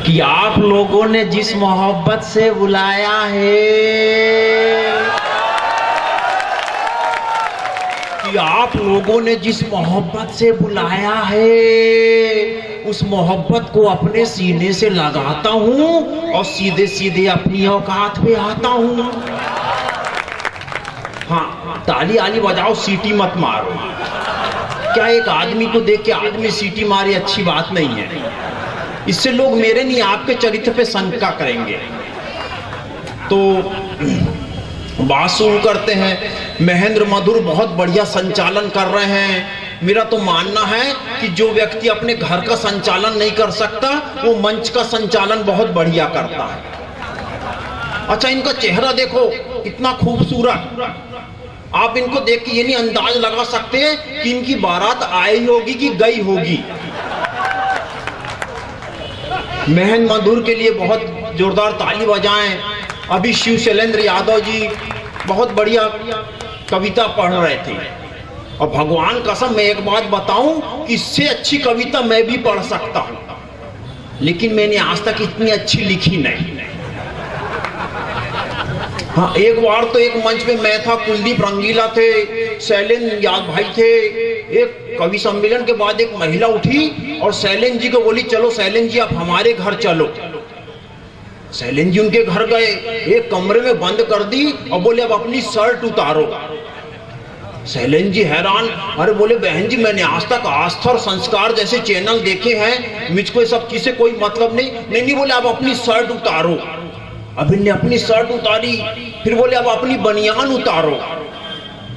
कि आप लोगों ने जिस मोहब्बत से बुलाया है, कि आप लोगों ने जिस मोहब्बत से बुलाया है, उस मोहब्बत को अपने सीने से लगाता हूं और सीधे सीधे अपनी औकात पे आता हूं। हाँ, ताली आली बजाओ, सीटी मत मारो। क्या एक आदमी को देख के आदमी सीटी मारे अच्छी बात नहीं है। इससे लोग मेरे नहीं आपके चरित्र पे शंका करेंगे। तो बात शुरू करते हैं। महेंद्र मधुर बहुत बढ़िया संचालन कर रहे हैं। मेरा तो मानना है कि जो व्यक्ति अपने घर का संचालन नहीं कर सकता, वो मंच का संचालन बहुत बढ़िया करता है। अच्छा, इनका चेहरा देखो कितना खूबसूरत। आप इनको देख के ये नहीं अंदाज लगा सकते कि इनकी बारात आई होगी कि गई होगी। महेंद्र मधुर के लिए बहुत जोरदार ताली बजाएं। अभी शिव शैलेंद्र यादव जी बहुत बढ़िया कविता पढ़ रहे थे, और भगवान कसम मैं एक बात बताऊं कि इससे अच्छी कविता मैं भी पढ़ सकता हूं, लेकिन मैंने आज तक इतनी अच्छी लिखी नहीं। हाँ, एक बार तो एक मंच पे मैं था, कुलदीप रंगीला थे, शैलेंद्र यादव भाई थे। एक कवि सम्मेलन के बाद एक महिला उठी और शैलेंद्र जी को बोली, चलो शैलेंद्र जी आप हमारे घर चलो। शैलेंद्र जी उनके घर गए, एक कमरे में बंद कर दी और बोले अब अपनी शर्ट उतारो। शैलेंद्र जी हैरान, अरे बोले बहन जी मैंने आज तक आस्था और संस्कार जैसे चैनल देखे हैं, मुझको सब चीज से कोई मतलब नहीं। बोले अब अपनी शर्ट उतारो। अब इन्हें अपनी शर्ट उतारी, फिर बोले अब अपनी बनियान उतारो।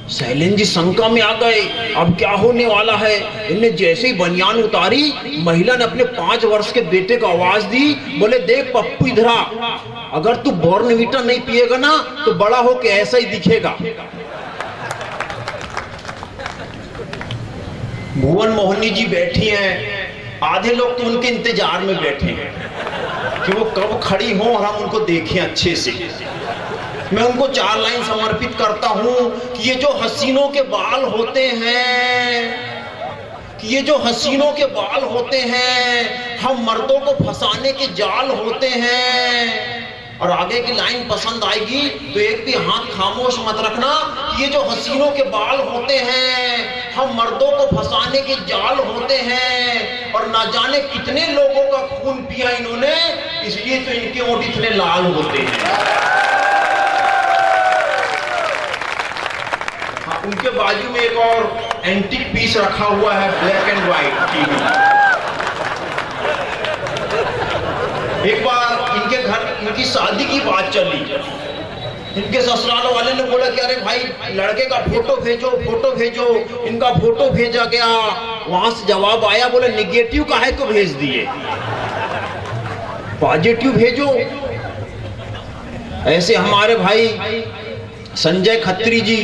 शैलेंद्र जी शंका में आ गए, अब क्या होने वाला है। इन्हें जैसे ही बनियान उतारी, महिला ने अपने 5 वर्ष के बेटे को आवाज दी, बोले देख पप्पू इधर आ, अगर तू बॉर्नवीटा नहीं पिएगा ना तो बड़ा होके ऐसा ही दिखेगा। भुवन मोहनी जी बैठी हैं, आधे लोग तो उनके इंतजार में बैठे हैं कि वो कब खड़ी हो और हम उनको देखें अच्छे से। मैं उनको 4 लाइन समर्पित करता हूं कि ये जो हसीनों के बाल होते हैं, कि ये जो हसीनों के बाल होते हैं, हम मर्दों को फंसाने के जाल होते हैं। और आगे की लाइन पसंद आएगी तो एक भी हाथ खामोश मत रखना कि ये जो हसीनों के बाल होते हैं, हम मर्दों को फंसाने के जाल होते हैं। और ना जाने कितने लोगों का खून पिया इन्होंने, इसलिए तो इनके होंठ इतने लाल होते हैं। उनके बाजू में एक और एंटीक पीस रखा हुआ है, ब्लैक एंड व्हाइट टीवी। एक बार इनके घर इनकी शादी की बात चली, इनके ससुराल वाले ने बोला कि अरे भाई लड़के का फोटो भेजो। इनका फोटो भेजा गया, वहां से जवाब आया, बोले निगेटिव काहे को भेज दिए, पॉजिटिव भेजो। ऐसे हमारे भाई संजय खत्री जी,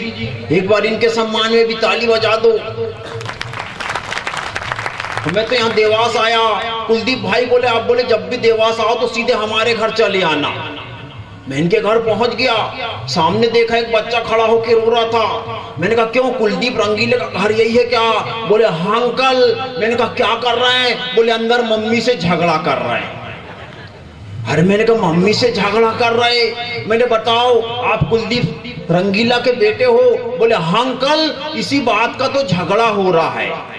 एक बार इनके सम्मान में भी ताली बजा दो। मैं तो यहाँ देवास आया, कुलदीप भाई बोले आप बोले जब भी देवास आओ तो सीधे हमारे घर चले आना। मैं इनके घर पहुंच गया, सामने देखा एक बच्चा खड़ा होकर रो रहा था। मैंने कहा क्यों, कुलदीप रंगीले का घर यही है क्या? बोले हाँ अंकल। मैंने कहा क्या कर रहा है? बोले अंदर मम्मी से झगड़ा कर रहा है। अरे मैंने कहा मम्मी से झगड़ा कर रहे? मैंने बताओ आप कुलदीप रंगीला के बेटे हो? बोले हाँ अंकल, इसी बात का तो झगड़ा हो रहा है।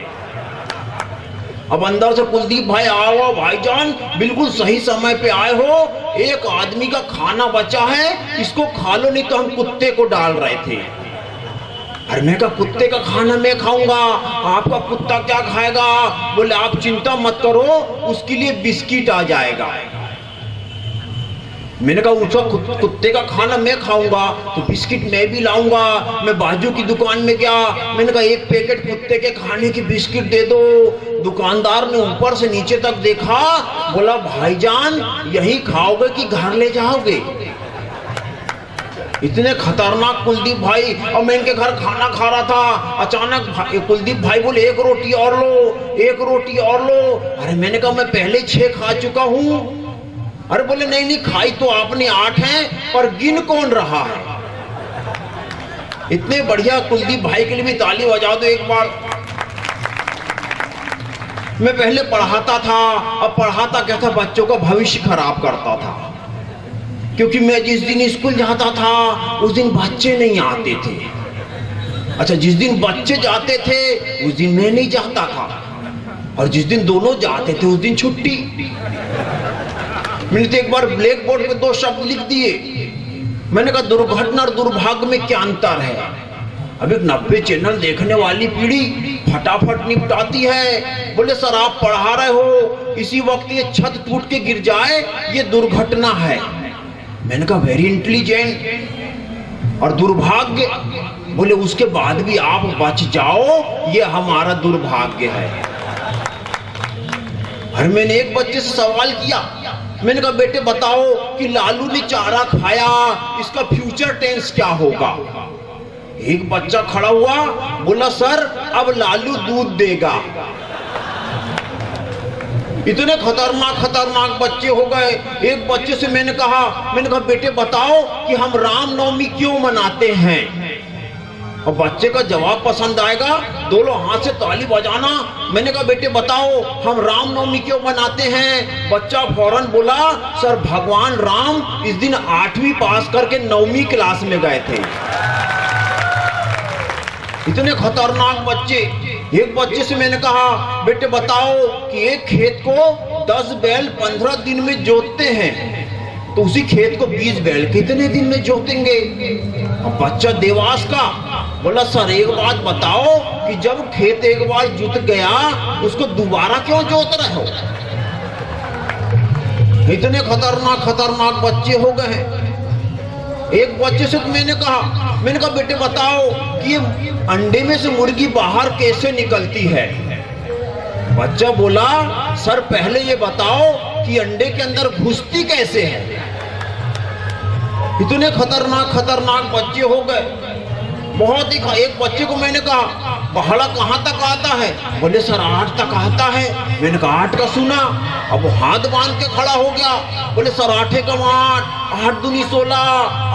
अब अंदर से कुलदीप भाई आओ भाईजान, बिल्कुल सही समय पे आए हो। एक आदमी का खाना बचा है, इसको खा लो, नहीं तो हम कुत्ते को डाल रहे थे। अरे मैं कहा कुत्ते का खाना मैं खाऊंगा, आपका कुत्ता क्या खाएगा? बोले आप चिंता मत करो, उसके लिए बिस्किट आ जाएगा। मैंने कहा उसका कुत्ते का खाना मैं खाऊंगा तो बिस्किट मैं भी लाऊंगा। मैं बाजू की दुकान में गया, मैंने कहा एक पैकेट कुत्ते के खाने की बिस्किट दे दो। दुकानदार ने ऊपर से नीचे तक देखा, बोला भाईजान यही खाओगे कि घर ले जाओगे? इतने खतरनाक कुलदीप भाई। और मैं इनके घर खाना खा रहा था, अचानक कुलदीप भाई बोले एक रोटी और लो, एक रोटी और लो। अरे मैंने कहा मैं पहले 6 खा चुका हूँ। अरे बोले नहीं खाई तो आपने 8 हैं, पर गिन कौन रहा है? इतने बढ़िया कुलदीप भाई के लिए भी ताली बजा दो एक बार। मैं पहले पढ़ाता था, अब पढ़ाता क्या था, बच्चों का भविष्य खराब करता था, क्योंकि मैं जिस दिन स्कूल जाता था उस दिन बच्चे नहीं आते थे। अच्छा, जिस दिन बच्चे जाते थे उस दिन मैं नहीं जाता था, और जिस दिन दोनों जाते थे उस दिन छुट्टी। मैंने तो एक बार ब्लैक बोर्ड पे 2 शब्द लिख दिए। मैंने कहा दुर्घटना और दुर्भाग्य में क्या अंतर है। अब एक 90 चैनल देखने वाली पीढ़ी फटाफट निपटाती है। बोले सर आप पढ़ा रहे हो, इसी वक्त ये छत टूट के गिर जाए, ये दुर्घटना है। मैंने कहा वेरी इंटेलिजेंट। और दुर्भाग्य, बोले उसके बाद भी आप बच जाओ, ये हमारा दुर्भाग्य है। और मैंने एक बच्चे से सवाल किया, मैंने कहा बेटे बताओ कि लालू ने चारा खाया, इसका फ्यूचर टेंस क्या होगा। एक बच्चा खड़ा हुआ, बोला सर अब लालू दूध देगा। इतने खतरनाक बच्चे हो गए। एक बच्चे से मैंने कहा बेटे बताओ कि हम रामनवमी क्यों मनाते हैं। और बच्चे का जवाब पसंद आएगा, दोनों हाथ से ताली बजाना। मैंने कहा बेटे बताओ हम रामनवमी क्यों मनाते हैं। बच्चा फौरन बोला सर भगवान राम इस दिन 8वीं पास करके 9वीं क्लास में गए थे। इतने खतरनाक बच्चे। एक बच्चे से मैंने कहा बेटे बताओ कि एक खेत को 10 बैल 15 दिन में जोतते हैं, तो उसी खेत को 20 बैल कितने दिन में जोतेंगे। अब बच्चा देवास का बोला सर एक बात बताओ कि जब खेत एक बार जुत गया उसको दोबारा क्यों जोत रहे हो। इतने खतरनाक बच्चे हो गए। एक बच्चे से तो मैंने कहा बेटे बताओ कि अंडे में से मुर्गी बाहर कैसे निकलती है। बच्चा बोला सर पहले ये बताओ कि अंडे के अंदर घुसती कैसे है। इतने खतरनाक बच्चे हो गए। बहुत ही। एक बच्चे को मैंने कहा पहाड़ा कहाँ तक आता है। बोले सर 8 तक आता है। मैंने कहा 8 का सुना, अब हाथ बांध के खड़ा हो गया। बोले सर 8 एकम 8 दूनी 16,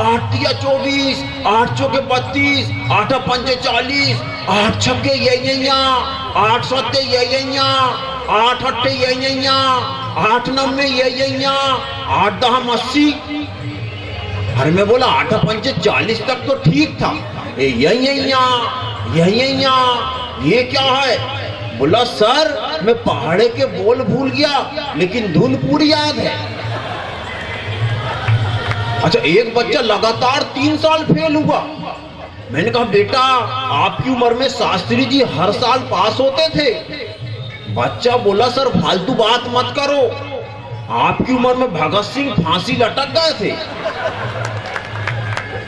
8 तिया 24, 8 चौके 32, 8 पंचे 40, 8 छक्के यही, 8 सत्ते यही, 8 अट्ठे यही, 8 नब्बे यही, 8 दहम 80। अरे मैं बोला 8 पंचे 40 तक तो ठीक था, यही ये क्या है। बोला सर मैं पहाड़े के बोल भूल गया लेकिन धुन पूरी याद है। अच्छा, एक बच्चा लगातार 3 साल फेल हुआ। मैंने कहा बेटा आपकी उम्र में शास्त्री जी हर साल पास होते थे। बच्चा बोला सर फालतू बात मत करो, आपकी उम्र में भगत सिंह फांसी लटक गए थे।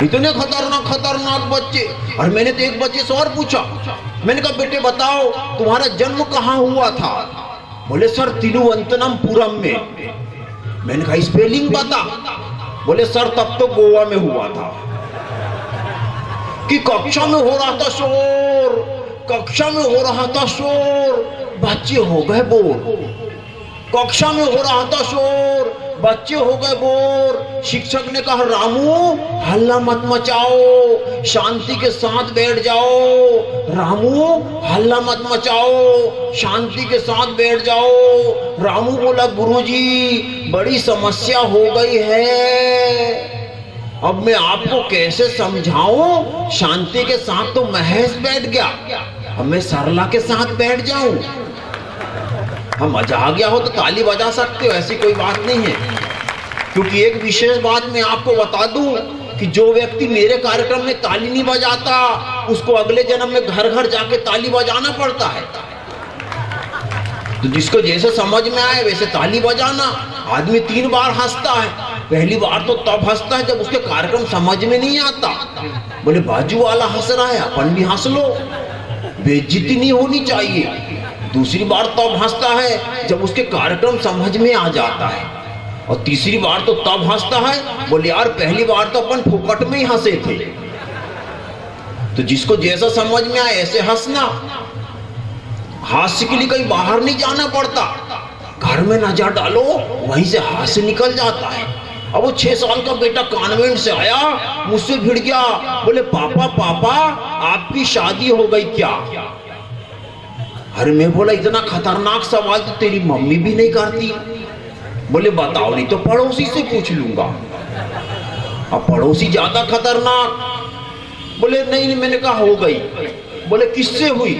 इतने खतरनाक बच्चे। और मैंने तो एक बच्चे से और पूछा, मैंने कहा बेटे बताओ तुम्हारा जन्म कहाँ हुआ था। बोले सर तिरुवनंतपुरम में। मैंने कहा स्पेलिंग बता। बोले सर तब तो गोवा में हुआ था। कि कक्षा में हो रहा था शोर, कक्षा में हो रहा था शोर, बच्चे हो गए बोर। कक्षा में हो रहा था शोर, बच्चे हो गए बोर। शिक्षक ने कहा रामू हल्ला मत मचाओ, शांति के साथ बैठ जाओ। रामू हल्ला मत मचाओ, शांति के साथ बैठ जाओ। रामू बोला गुरुजी बड़ी समस्या हो गई है, अब मैं आपको कैसे समझाऊं। शांति के साथ तो महेश बैठ गया, अब मैं सरला के साथ बैठ जाऊं। हम मजा आ गया हो तो ताली बजा सकते हो, ऐसी कोई बात नहीं है। क्योंकि एक विशेष बात मैं आपको बता दूं कि जो व्यक्ति मेरे कार्यक्रम में ताली नहीं बजाता उसको अगले जन्म में घर घर जाके ताली बजाना पड़ता है। तो जिसको जैसे समझ में आए वैसे ताली बजाना। आदमी 3 बार हंसता है। पहली बार तो तब हंसता है जब उसके कार्यक्रम समझ में नहीं आता। बोले बाजू वाला हंस रहा है अपन भी हंस लो, बेइज्जती नहीं होनी चाहिए। दूसरी बार तब हंसता है जब उसके कार्यक्रम समझ में आ जाता है। और तीसरी बार तो तब हंसता है, बोले यार पहली बार तो अपन फुकट में ही हंसे थे। तो जिसको जैसा समझ में आए ऐसे हंसना। हास्य के लिए कहीं बाहर नहीं जाना पड़ता, घर में नजर डालो वहीं से हास्य निकल जाता है। अब वो 6 साल का बेटा कॉन्वेंट से आया, मुझसे भिड़ गया। बोले पापा पापा आपकी शादी हो गई क्या। अरे मैं बोला इतना खतरनाक सवाल तो तेरी मम्मी भी नहीं करती। बोले बताओ, नहीं तो पड़ोसी से पूछ लूंगा। अब पड़ोसी ज्यादा खतरनाक। बोले नहीं, मैंने कहा हो गई। बोले किससे हुई?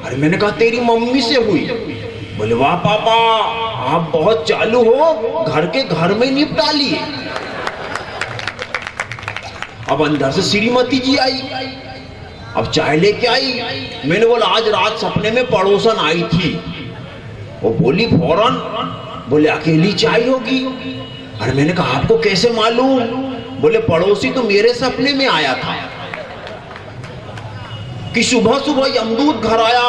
अरे मैंने कहा तेरी मम्मी से हुई। बोले वाह पापा, आप बहुत चालू हो, घर में निपटा लिए। अब अंदर से श्रीमती जी आई, अब चाय लेके आई। मैंने बोला आज रात सपने में पड़ोसन आई थी। वो बोली फौरन, बोले अकेली चाय होगी। अरे मैंने कहा आपको कैसे मालूम? बोले पड़ोसी तो मेरे सपने में आया था कि सुबह सुबह यमदूत घर आया,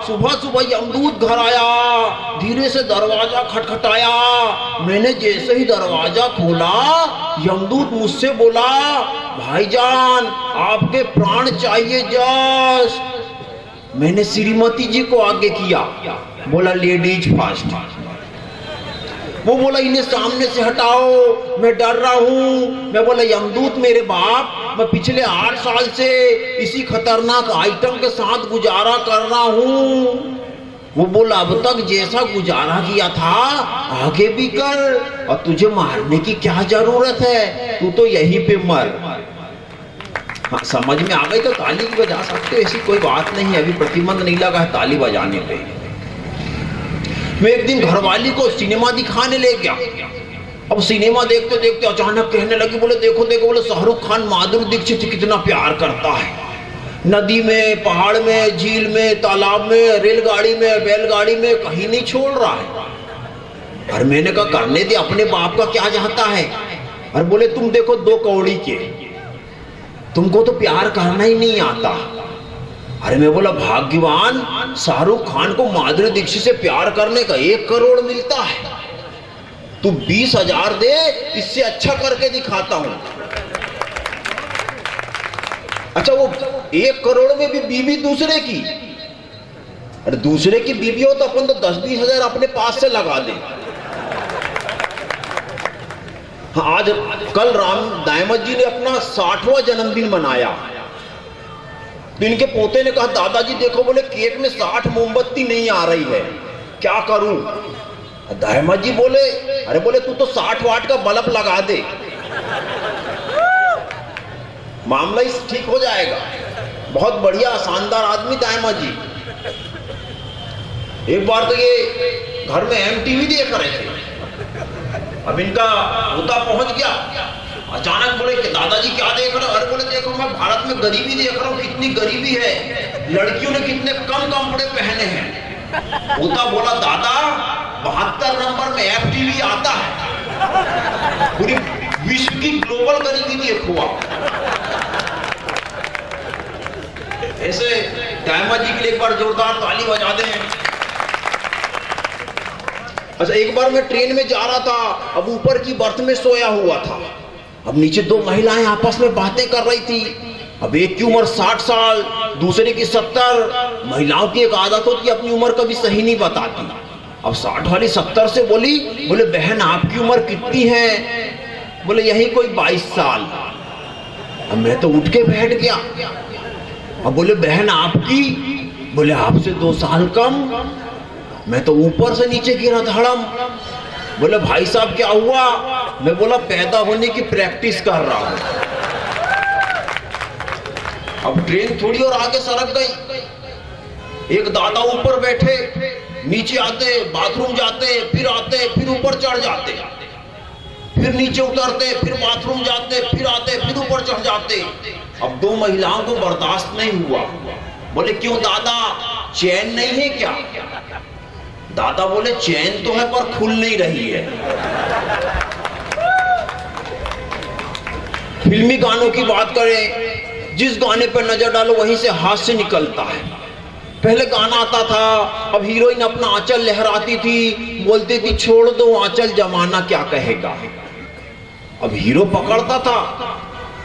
सुबह सुबह यमदूत घर आया, धीरे से दरवाजा खटखटाया। मैंने जैसे ही दरवाजा खोला, यमदूत मुझसे बोला भाईजान आपके प्राण चाहिए जस्ट। मैंने श्रीमती जी को आगे किया, बोला लेडीज फर्स्ट। वो बोला इन्हें सामने से हटाओ, मैं डर रहा हूं। मैं बोला यमदूत मेरे बाप, मैं पिछले 8 साल से इसी खतरनाक आइटम के साथ गुजारा कर रहा हूं। वो बोला अब तक जैसा गुजारा किया था आगे भी कर, और तुझे मारने की क्या जरूरत है, तू तो यहीं पे मर। हाँ, समझ में आ गई तो ताली भी बजा सकते हो, ऐसी कोई बात नहीं है, अभी प्रतिबंध नहीं लगा है ताली बजाने पे। मैं एक दिन घरवाली को सिनेमा दिखाने ले गया। अब सिनेमा देखते देखते अचानक कहने लगी, बोले देखो देखो, बोले शाहरुख खान माधुरी दीक्षित कितना प्यार करता है, नदी में, पहाड़ में, झील में, तालाब में, रेलगाड़ी में, बैलगाड़ी में, कहीं नहीं छोड़ रहा है। और मैंने कहा करने दे, अपने बाप का क्या चाहता है। और बोले तुम देखो 2 कौड़ी के, तुमको तो प्यार करना ही नहीं आता। अरे मैं बोला भाग्यवान, शाहरुख खान को माधुरी दीक्षित से प्यार करने का 1 करोड़ मिलता है, तू 20,000 दे, इससे अच्छा करके दिखाता हूं। अच्छा वो 1 करोड़ में भी बीवी दूसरे की, अरे दूसरे की बीवी हो तो अपन तो 10-20 हजार अपने पास से लगा दे। हाँ, आज कल राम दायमत जी ने अपना 60वां जन्मदिन मनाया, तो इनके पोते ने कहा दादाजी देखो, बोले केक में 60 मोमबत्ती नहीं आ रही है, क्या करूं? दायमत जी बोले अरे बोले तू तो 60 वाट का बल्ब लगा दे, मामला इस ठीक हो जाएगा। बहुत बढ़िया शानदार आदमी दायमत जी। एक बार तो ये घर में MTV देख रहे थे, अब इनका पोता पहुंच गया, अचानक बोले कि दादाजी क्या देख रहे हो? अरे बोले देखो मैं भारत में गरीबी देख रहा हूँ, कितनी गरीबी है, लड़कियों ने कितने कम कपड़े पहने हैं। पोता बोला दादा 72 नंबर में FTV आता है, पूरी विश्व की ग्लोबल गरीबी देखो आप। ऐसे दायमत जी के लिए एक बार जोरदार ताली बजा दें। अच्छा एक बार मैं ट्रेन में जा रहा था, अब ऊपर की बर्थ में सोया हुआ था, अब नीचे 2 महिलाएं आपस में बातें कर रही थी। अब एक की उम्र 60 साल, दूसरे की 70। महिलाओं की एक आदत होती है अपनी उम्र कभी सही नहीं बताती। अब 60 वाली 70 से बोली, बोले बहन आपकी उम्र कितनी है? बोले यही कोई 22 साल। अब मैं तो उठ के बैठ गया। अब बोले बहन आपकी? बोले आपसे 2 साल कम। मैं तो ऊपर से नीचे गिरा धड़म। बोले भाई साहब क्या हुआ? मैं बोला पैदा होने की प्रैक्टिस कर रहा हूं। अब ट्रेन थोड़ी और आगे सरक गई। एक दादा ऊपर बैठे, नीचे आते, बाथरूम जाते, फिर आते, फिर ऊपर चढ़ जाते, फिर नीचे उतरते, फिर बाथरूम जाते, फिर आते, फिर ऊपर चढ़ जाते। अब 2 महिलाओं को बर्दाश्त नहीं हुआ। बोले क्यों दादा, चैन नहीं है क्या? दादा बोले चैन तो है पर खुल नहीं रही है। फिल्मी गानों की बात करें, जिस गाने पर नजर डालो वहीं से हास्य निकलता है। पहले गाना आता था, अब हीरोइन अपना आंचल लहराती थी, बोलती थी छोड़ दो आंचल जमाना क्या कहेगा। अब हीरो पकड़ता था।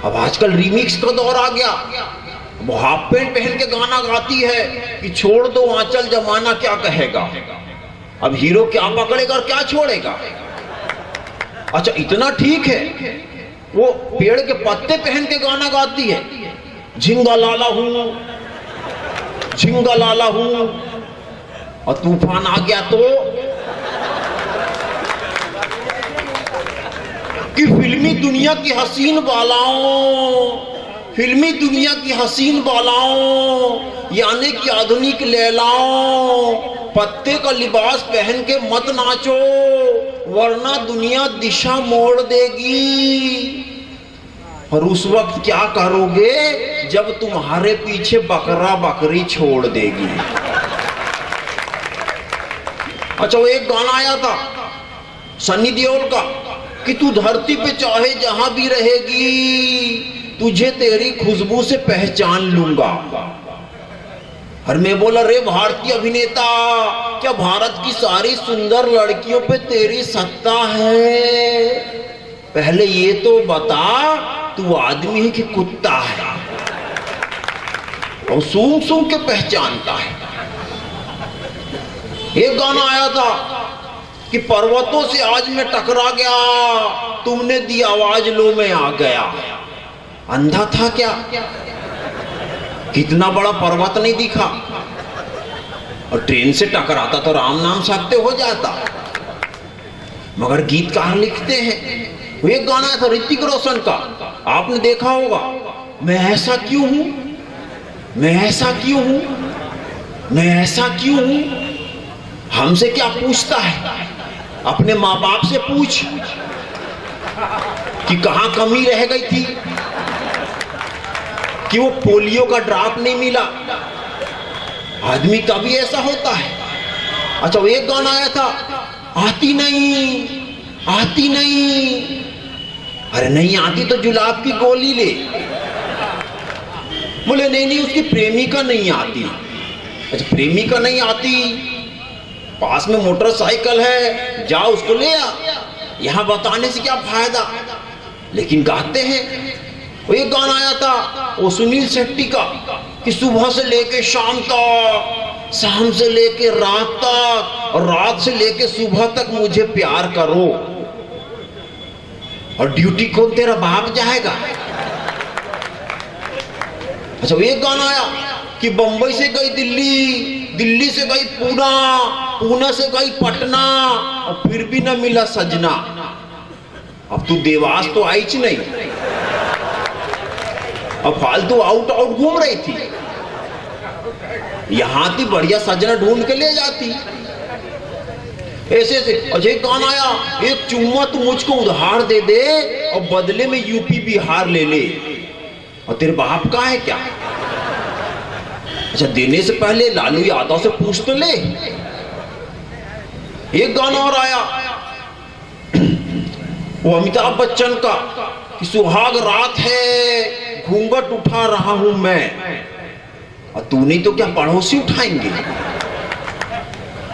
अब आजकल रीमिक्स का दौर आ गया, वो हाफ पैंट पहन के गाना गाती है कि छोड़ दो आंचल जमाना क्या कहेगा। अब हीरो क्या पकड़ेगा और क्या छोड़ेगा? अच्छा इतना ठीक है, वो पेड़ के पत्ते पहन के गाना गाती है, झिंगा लाला हूं, झिंगा लाला हूं, और तूफान आ गया तो कि फिल्मी दुनिया की हसीन बालाओं, फिल्मी दुनिया की हसीन बालाओं, यानी कि आधुनिक लैलाओं, पत्ते का लिबास पहन के मत नाचो, वरना दुनिया दिशा मोड़ देगी। और उस वक्त क्या करोगे जब तुम्हारे पीछे बकरा बकरी छोड़ देगी। अच्छा, वो एक गाना आया था सन्नी देओल का कि तू धरती पे चाहे जहां भी रहेगी, तुझे तेरी खुशबू से पहचान लूंगा। और मैं बोला, रे भारतीय अभिनेता, क्या भारत की सारी सुंदर लड़कियों पे तेरी सत्ता है? पहले ये तो बता, तू आदमी है कि कुत्ता है? और सूंघ सूंघ के पहचानता है। एक गाना आया था कि पर्वतों से आज मैं टकरा गया, तुमने दी आवाज, लो मैं आ गया। अंधा था क्या? कितना बड़ा पर्वत नहीं दिखा, और ट्रेन से टकराता तो राम नाम सत्य हो जाता। मगर गीतकार लिखते हैं, वो एक गाना था ऋतिक रोशन का, आपने देखा होगा, मैं ऐसा क्यों हूं, मैं ऐसा क्यों हूं, मैं ऐसा क्यों हूं। हमसे क्या पूछता है? अपने माँ बाप से पूछ कि कहां कमी रह गई थी, कि वो पोलियो का ड्रॉप नहीं मिला। आदमी का भी ऐसा होता है। अच्छा, वो एक गाना आया था, आती नहीं, आती नहीं। अरे नहीं आती तो जुलाब की गोली ले। बोले नहीं नहीं, उसकी प्रेमिका नहीं आती। अच्छा, प्रेमिका नहीं आती, पास में मोटरसाइकिल है, जाओ उसको ले आ। यहां बताने से क्या फायदा? लेकिन गाते हैं। वो एक गाना आया था वो सुनील शेट्टी का कि सुबह से लेके शाम तक, शाम से लेके रात तक, और रात से लेके सुबह तक मुझे प्यार करो। और ड्यूटी कौन तेरा बाप जाएगा? अच्छा, वो एक गाना आया कि बंबई से गई दिल्ली, दिल्ली से गई पूना, पूना से गई पटना, और फिर भी न मिला सजना। अब तू देवास तो आई च नहीं, अब फालतू आउट आउट घूम रही थी। यहां थी बढ़िया सजना ढूंढ के ले जाती। ऐसे ऐसे अजय गाना आया, एक चुम्मा तू मुझको उधार दे दे और बदले में यूपी बिहार ले ले। और तेरे बाप का है क्या? अच्छा, देने से पहले लालू यादव से पूछ तो ले। एक गाना और आया वो अमिताभ बच्चन का कि सुहाग रात है, घूंघट उठा रहा हूं मैं, और तू नहीं तो क्या पड़ोसी उठाएंगे।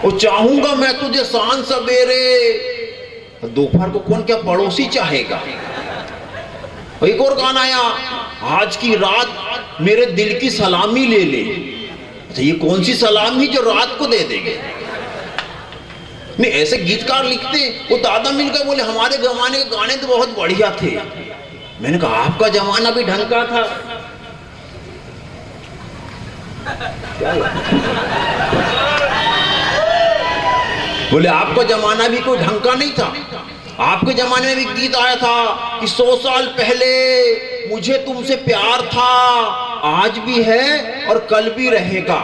और चाहूंगा मैं तुझे शान सवेरे, दोपहर को कौन क्या पड़ोसी चाहेगा। एक और गाना आया, आज की रात मेरे दिल की सलामी ले ले। अच्छा, ये कौन सी सलामी जो रात को दे देंगे? नहीं, ऐसे गीतकार लिखते। वो दादा मिलकर बोले हमारे जमाने के गाने तो बहुत बढ़िया थे। मैंने कहा आपका जमाना भी ढंग का था। बोले आपका जमाना भी कोई ढंग का नहीं था। आपके जमाने में भी गीत आया था कि 100 साल पहले मुझे तुमसे प्यार था, आज भी है और कल भी रहेगा।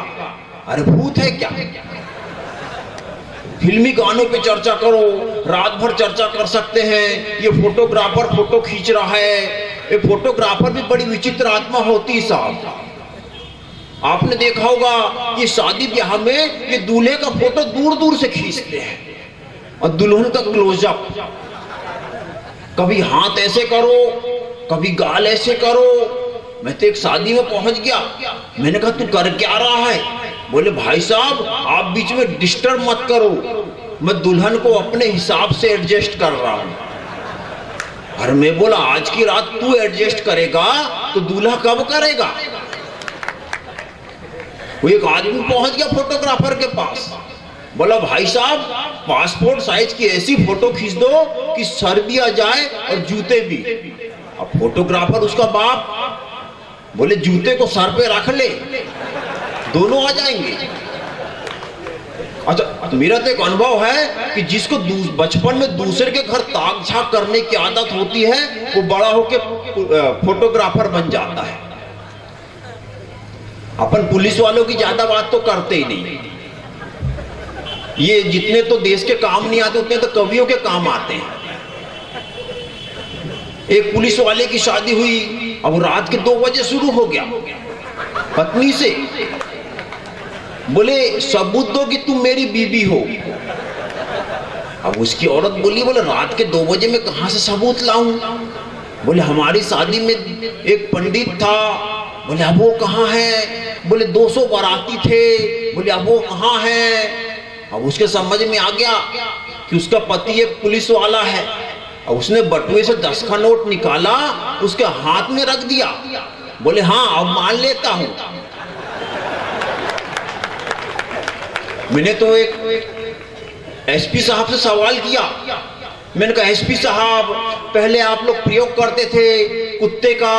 अरे भूत है क्या? फिल्मी गानों पे चर्चा करो, रात भर चर्चा कर सकते हैं। ये फोटोग्राफर फोटो खींच रहा है, ये फोटोग्राफर भी बड़ी विचित्र आत्मा होती है साहब। आपने देखा होगा कि शादी ब्याह में ये दूल्हे का फोटो दूर दूर से खींचते हैं और दुल्हन का क्लोजअप। कभी हाथ ऐसे करो, कभी गाल ऐसे करो। मैं तो एक शादी में पहुंच गया, मैंने कहा तू कर क्या रहा है? बोले भाई साहब आप बीच में डिस्टर्ब मत करो, मैं दुल्हन को अपने हिसाब से एडजस्ट कर रहा हूं। और मैं बोला आज की रात तू एडजस्ट करेगा तो दूल्हा कब करेगा? वो एक आदमी पहुंच गया फोटोग्राफर के पास, बोला भाई साहब पासपोर्ट साइज की ऐसी फोटो खींच दो कि सर भी आ जाए और जूते भी। अब फोटोग्राफर उसका बाप बोले जूते को सर पे रख ले, दोनों आ जाएंगे। अच्छा, मेरा तो एक अनुभव है कि जिसको बचपन में दूसरे के घर ताक झाक करने की आदत होती है वो बड़ा होके फोटोग्राफर बन जाता है। अपन पुलिस वालों की ज्यादा बात तो करते ही नहीं। ये जितने तो देश के काम नहीं आते उतने तो कवियों के काम आते हैं। एक पुलिस वाले की शादी हुई, अब रात के 2 बजे शुरू हो गया। पत्नी से बोले सबूत दो कि तुम मेरी बीवी हो। अब उसकी औरत बोली, बोले रात के 2 बजे मैं कहां से सबूत लाऊं? बोले हमारी शादी में एक पंडित था। बोले अब वो कहाँ है? बोले 200 बाराती थे। बोले अब वो कहाँ है? अब उसके समझ में आ गया कि उसका पति एक पुलिस वाला है। अब उसने बटुए से 10 का नोट निकाला, उसके हाथ में रख दिया। बोले हाँ अब मान लेता हूं। मैंने तो एक एसपी साहब से सवाल किया। मैंने कहा एसपी साहब, पहले आप लोग प्रयोग करते थे कुत्ते का,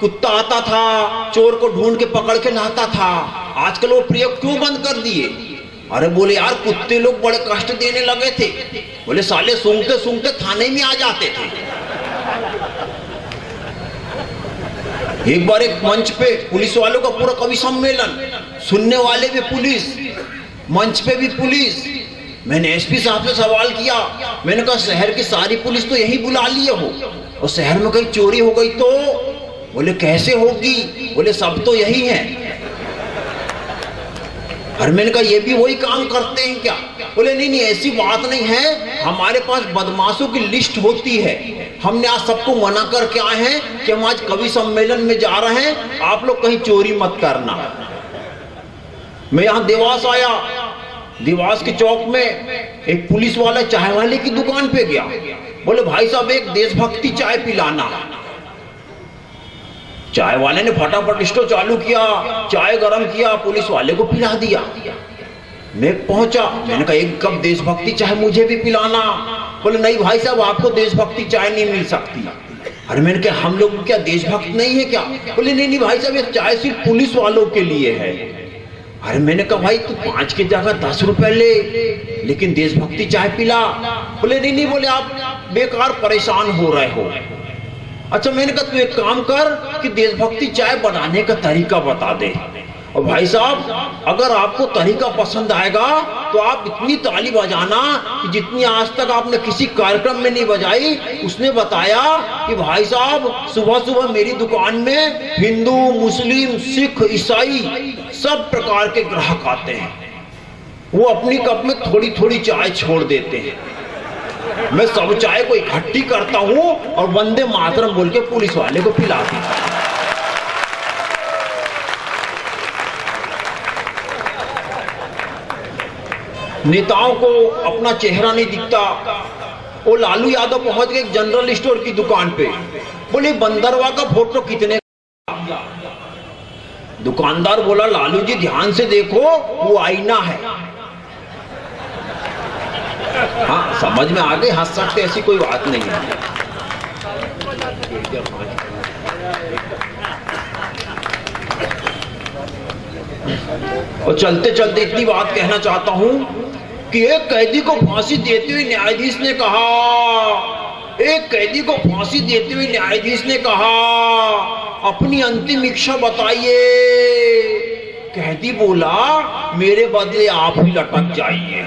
कुत्ता आता था चोर को ढूंढ के पकड़ के लाता था, आजकल वो प्रयोग क्यों बंद कर दिए? अरे बोले यार कुत्ते लोग बड़े कष्ट देने लगे थे। बोले साले सूंघते सूंघते थाने में आ जाते थे। एक बार एक मंच पे पुलिस वालों का पूरा कवि सम्मेलन, सुनने वाले भी पुलिस, मंच पे भी पुलिस। मैंने एसपी साहब से सवाल किया। मैंने कहा शहर की सारी पुलिस तो यही बुला लिए हो और शहर में कहीं चोरी हो गई तो? बोले कैसे होगी? बोले सब तो यही है। और मैंने कहा ये भी वही काम करते हैं क्या? बोले नहीं नहीं ऐसी बात नहीं है, हमारे पास बदमाशों की लिस्ट होती है। हमने आज सबको मना करके आए हैं कि हम आज कवि सम्मेलन में जा रहे हैं, आप लोग कहीं चोरी मत करना। मैं यहाँ देवास आया, देवास के चौक में एक पुलिस वाला चाय वाले की दुकान पे गया। बोले भाई साहब एक देशभक्ति चाय पिलाना। चाय वाले ने फटाफट स्टोव चालू किया, चाय गरम किया, पुलिस वाले को पिला दिया। मैं पहुंचा, मैंने कहा एक कप देशभक्ति चाय मुझे भी पिलाना। बोले नहीं भाई साहब आपको देशभक्ति चाय नहीं मिल सकती। अरे मैंने कहा हम लोग क्या देशभक्त नहीं है क्या? बोले नहीं नहीं भाई साहब ये चाय सिर्फ पुलिस वालों के लिए है। अरे मैंने कहा भाई तू 5 की जगह 10 रुपए ले, लेकिन देशभक्ति चाय पिला। बोले नहीं नहीं, बोले आप बेकार परेशान हो रहे हो। अच्छा मैंने कहा तू एक काम कर कि देशभक्ति चाय बनाने का तरीका बता दे। और भाई साहब अगर आपको तरीका पसंद आएगा तो आप इतनी ताली बजाना कि जितनी आज तक आपने किसी कार्यक्रम में नहीं बजाई। उसने बताया कि भाई साहब सुबह सुबह मेरी दुकान में हिंदू, मुस्लिम, सिख, ईसाई सब प्रकार के ग्राहक आते हैं। वो अपनी कप में थोड़ी थोड़ी चाय छोड़ देते हैं। मैं सब चाय को इकट्ठी करता हूं और वंदे मातरम बोल के पुलिस वाले को पिलाती हूं। नेताओं को अपना चेहरा नहीं दिखता। वो लालू यादव पहुंच गए एक जनरल स्टोर की दुकान पे। बोले बंदरवा का फोटो कितने? दुकानदार बोला लालू जी ध्यान से देखो वो आईना है। हाँ समझ में आ गई, हंस सकते, ऐसी कोई बात नहीं है। और चलते चलते इतनी बात कहना चाहता हूं कि एक कैदी को फांसी देते हुए न्यायाधीश ने कहा, एक कैदी को फांसी देते हुए न्यायाधीश ने कहा अपनी अंतिम इच्छा बताइए। कैदी बोला मेरे बदले आप ही लटक जाइए।